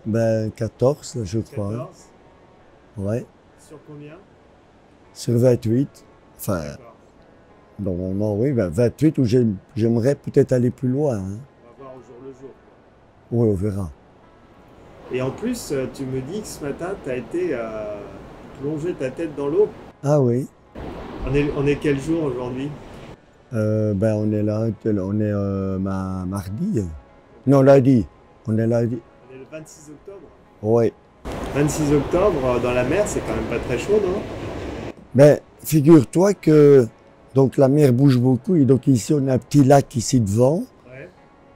Ben 14, je crois. 14. Ouais. Sur combien? Sur 28. Enfin, D'accord. normalement, oui, ben 28 où j'aimerais peut-être aller plus loin, hein. On va voir au jour le jour, quoi. Oui, on verra. Et en plus, tu me dis que ce matin, tu as été plonger ta tête dans l'eau. Ah oui. On est quel jour aujourd'hui? Ben on est là, on est mardi. Non, lundi. On est lundi. On est le 26 octobre. Oui. 26 octobre, dans la mer, c'est quand même pas très chaud, non? Ben, figure-toi que donc la mer bouge beaucoup et donc ici on a un petit lac ici devant. Ouais.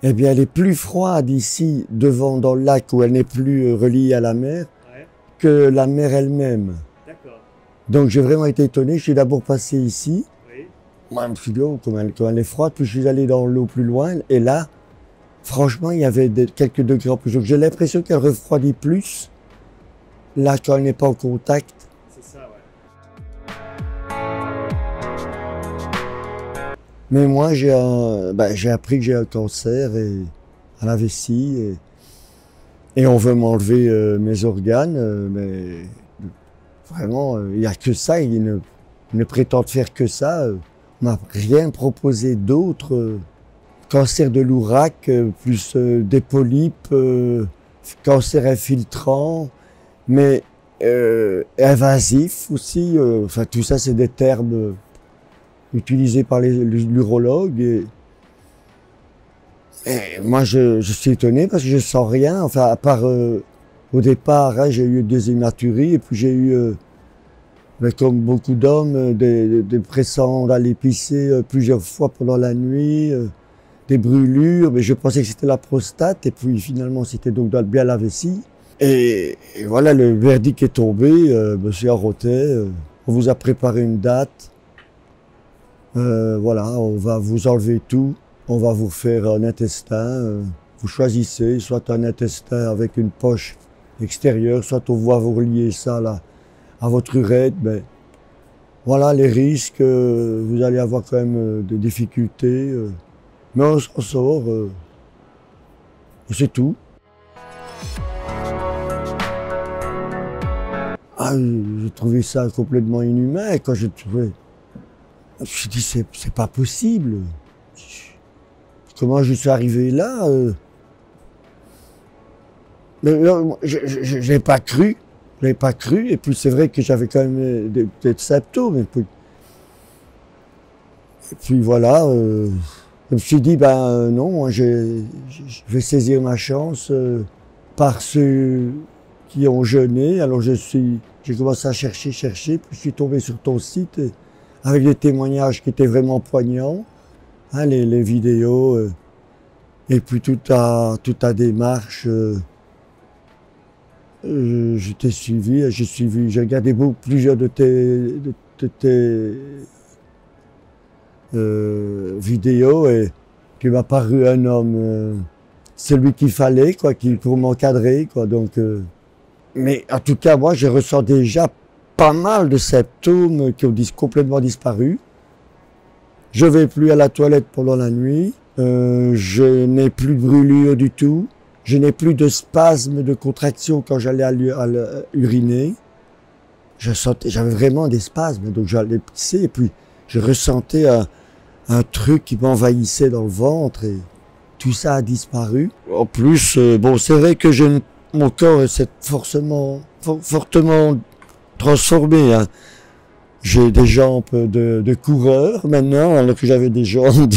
Eh bien, elle est plus froide ici devant dans le lac où elle n'est plus reliée à la mer Ouais. que la mer elle-même. D'accord. Donc j'ai vraiment été étonné. Je suis d'abord passé ici. Oui. Moi, je me suis dit, oh, comme elle est froide. Puis je suis allé dans l'eau plus loin. Et là, franchement, il y avait quelques degrés en plus. Donc j'ai l'impression qu'elle refroidit plus là quand elle n'est pas en contact. C'est ça, ouais. Mais moi, j'ai appris que j'ai un cancer à la vessie et on veut m'enlever mes organes. Mais vraiment, il n'y a que ça. Ils ne prétendent faire que ça. On m'a rien proposé d'autre. Cancer de l'ouraque, plus des polypes, cancer infiltrant, mais invasif aussi. Enfin, tout ça, c'est des termes utilisés par l'urologue. Et moi, je suis étonné parce que je sens rien. Enfin, à part au départ, hein, j'ai eu des hématuries et puis j'ai eu, ben, comme beaucoup d'hommes, des pressants d'aller pisser plusieurs fois pendant la nuit. Des brûlures, mais je pensais que c'était la prostate, et puis finalement c'était donc bien la vessie. Et voilà, le verdict est tombé, monsieur Arrotet, on vous a préparé une date, voilà, on va vous enlever tout, on va vous faire un intestin, vous choisissez, soit un intestin avec une poche extérieure, soit on va vous relier ça là, à votre urètre, mais voilà les risques, vous allez avoir quand même des difficultés. Mais on s'en sort, c'est tout. Ah, j'ai trouvé ça complètement inhumain. Quand j'ai trouvé, je me suis dit, c'est pas possible. Comment je suis arrivé là Mais non, je n'ai pas cru. Je n'ai pas cru. Et puis c'est vrai que j'avais quand même des symptômes. Et puis voilà. Je me suis dit, ben non, moi, je vais saisir ma chance par ceux qui ont jeûné. Alors j'ai commencé à chercher, puis je suis tombé sur ton site avec des témoignages qui étaient vraiment poignants, hein, les vidéos, et puis toute ta démarche. Je t'ai suivi, j'ai regardé plusieurs de tes vidéo et tu m'as paru un homme, celui qu'il fallait, quoi, pour m'encadrer, quoi. Donc, mais en tout cas, moi, je ressens déjà pas mal de symptômes qui ont complètement disparu. Je vais plus à la toilette pendant la nuit. Je n'ai plus de brûlure du tout. Je n'ai plus de spasmes, de contractions quand j'allais uriner. J'avais vraiment des spasmes, donc j'allais pisser et puis je ressentais un truc qui m'envahissait dans le ventre et tout ça a disparu. En plus, bon, c'est vrai que mon corps s'est fortement transformé, hein. J'ai des jambes de coureur maintenant, alors que j'avais des jambes,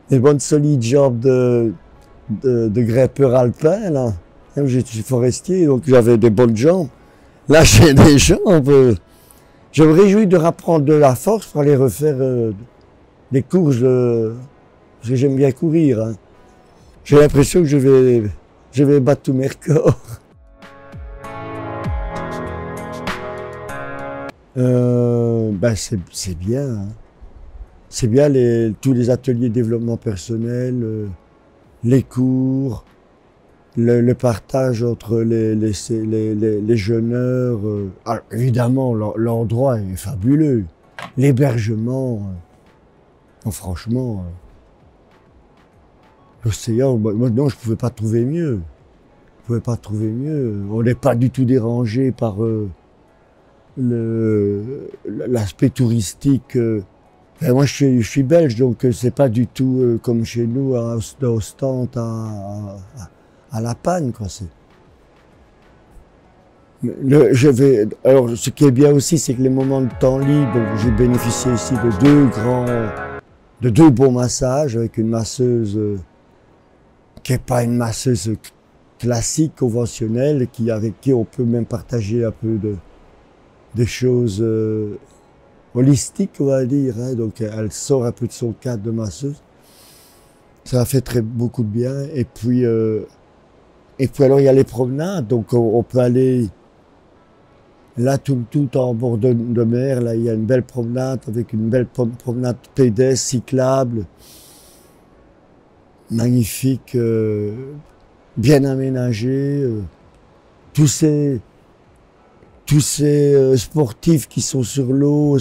des bonnes solides jambes de grimpeur alpin, là. Je suis forestier, donc j'avais des bonnes jambes. Là, j'ai des jambes. Je me réjouis de reprendre de la force pour aller refaire des courses, parce que j'aime bien courir, hein. J'ai l'impression que je vais battre tous mes records. Ben c'est bien, hein. C'est bien tous les ateliers de développement personnel, les cours, le partage entre les jeûneurs. Alors, évidemment, l'endroit est fabuleux. L'hébergement, non, franchement, l'océan, moi, non, je ne pouvais pas trouver mieux. Je pouvais pas trouver mieux. On n'est pas du tout dérangé par l'aspect touristique. Et moi, je suis belge, donc c'est pas du tout comme chez nous, d'Ostende à La Panne, quoi. Alors, ce qui est bien aussi, c'est que les moments de temps libre, j'ai bénéficié ici de deux bons massages avec une masseuse qui n'est pas une masseuse classique, conventionnelle, avec qui on peut même partager un peu des choses holistiques, on va dire. Hein. Donc, elle sort un peu de son cadre de masseuse. Ça a fait beaucoup de bien. Et puis alors, il y a les promenades. Donc, on peut aller là, tout en bord de mer. Là, il y a une belle promenade avec une belle promenade pédestre, cyclable. Magnifique, bien aménagée. Tous ces sportifs qui sont sur l'eau,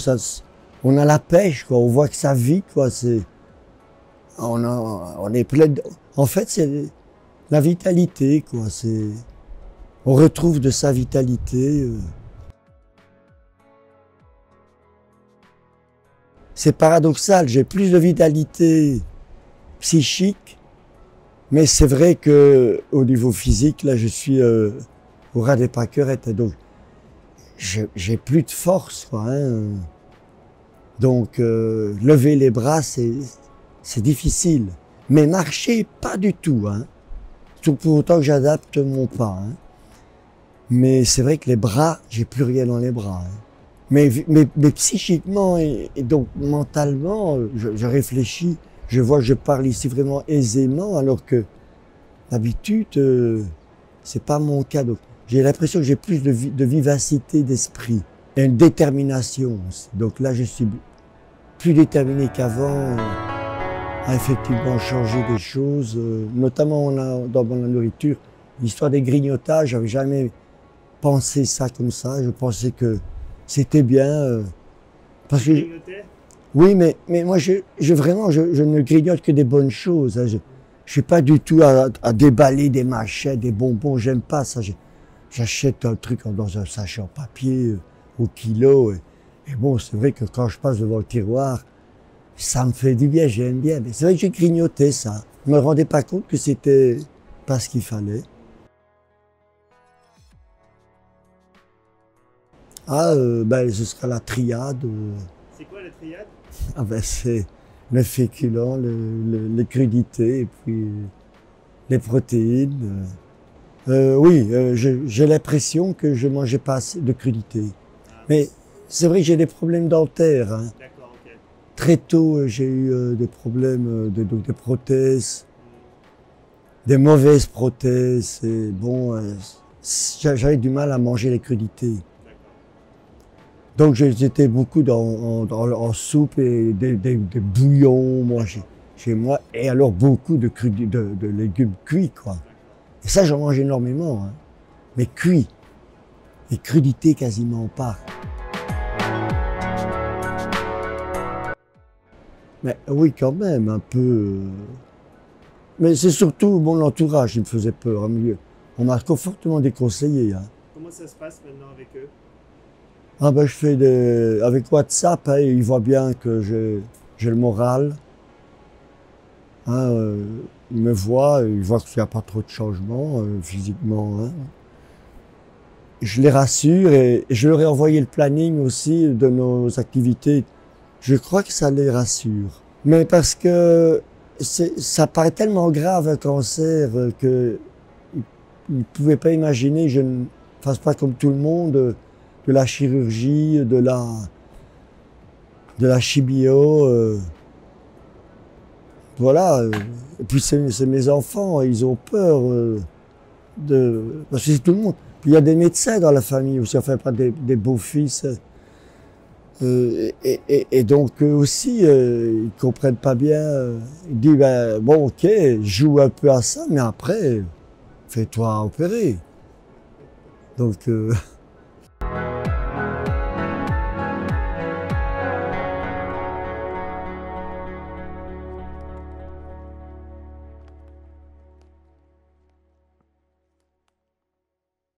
on a la pêche, quoi. On voit que ça vit, quoi. On est plein en fait, c'est la vitalité, quoi. On retrouve de sa vitalité. C'est paradoxal, j'ai plus de vitalité psychique, mais c'est vrai que au niveau physique, là, je suis au ras des pâquerettes, donc j'ai plus de force, quoi. Hein. Donc lever les bras, c'est difficile, mais marcher, pas du tout. Hein. Pour autant que j'adapte mon pas. Hein. Mais c'est vrai que les bras, j'ai plus rien dans les bras. Hein. Mais psychiquement et donc mentalement, je réfléchis, je vois que je parle ici vraiment aisément, alors que d'habitude, c'est pas mon cas. Donc, j'ai l'impression que j'ai plus de vivacité d'esprit et une détermination aussi. Donc là, je suis plus déterminé qu'avant à effectivement changer des choses, notamment dans la nourriture. L'histoire des grignotages, j'avais jamais pensé ça comme ça. Je pensais que c'était bien. Parce que oui, mais moi, vraiment, je ne grignote que des bonnes choses. Hein. Je suis pas du tout à déballer des machets, des bonbons. J'aime pas ça. J'achète un truc dans un sachet en papier au kilo. Et bon, c'est vrai que quand je passe devant le tiroir, ça me fait du bien, j'aime bien. Mais c'est vrai que j'ai grignoté ça. Je me rendais pas compte que c'était pas ce qu'il fallait. Ah, ce sera la triade. C'est quoi la triade? Ah c'est le féculent, les crudités et puis les protéines. Oui, j'ai l'impression que je mangeais pas assez de crudités. Ah, mais c'est vrai que j'ai des problèmes dentaires. Hein. D'accord, ok. Très tôt, j'ai eu des problèmes de prothèses, des mauvaises prothèses. Et bon, j'avais du mal à manger les crudités. Donc j'étais beaucoup en soupe et des bouillons, moi, chez moi, et alors beaucoup de légumes cuits, quoi. Et ça, j'en mange énormément, hein. Mais cuits. Et crudités, quasiment pas. Mais oui, quand même, un peu. Mais c'est surtout mon entourage qui me faisait peur. On m'a fortement déconseillé. Hein. Comment ça se passe maintenant avec eux? Ah ben, je fais avec WhatsApp, hein, ils voient bien que j'ai le moral. Hein, ils me voient, ils voient qu'il n'y a pas trop de changement physiquement. Hein. Je les rassure et je leur ai envoyé le planning aussi de nos activités. Je crois que ça les rassure. Mais parce que ça paraît tellement grave un cancer que ils ne pouvaient pas imaginer que je ne fasse pas comme tout le monde de la chirurgie, de la chimio. Voilà. Et puis c'est mes enfants, ils ont peur parce que c'est tout le monde. Puis il y a des médecins dans la famille aussi, enfin pas des beaux-fils. Et donc eux aussi, ils comprennent pas bien. Ils disent, ben, bon ok, joue un peu à ça, mais après, fais-toi opérer. Donc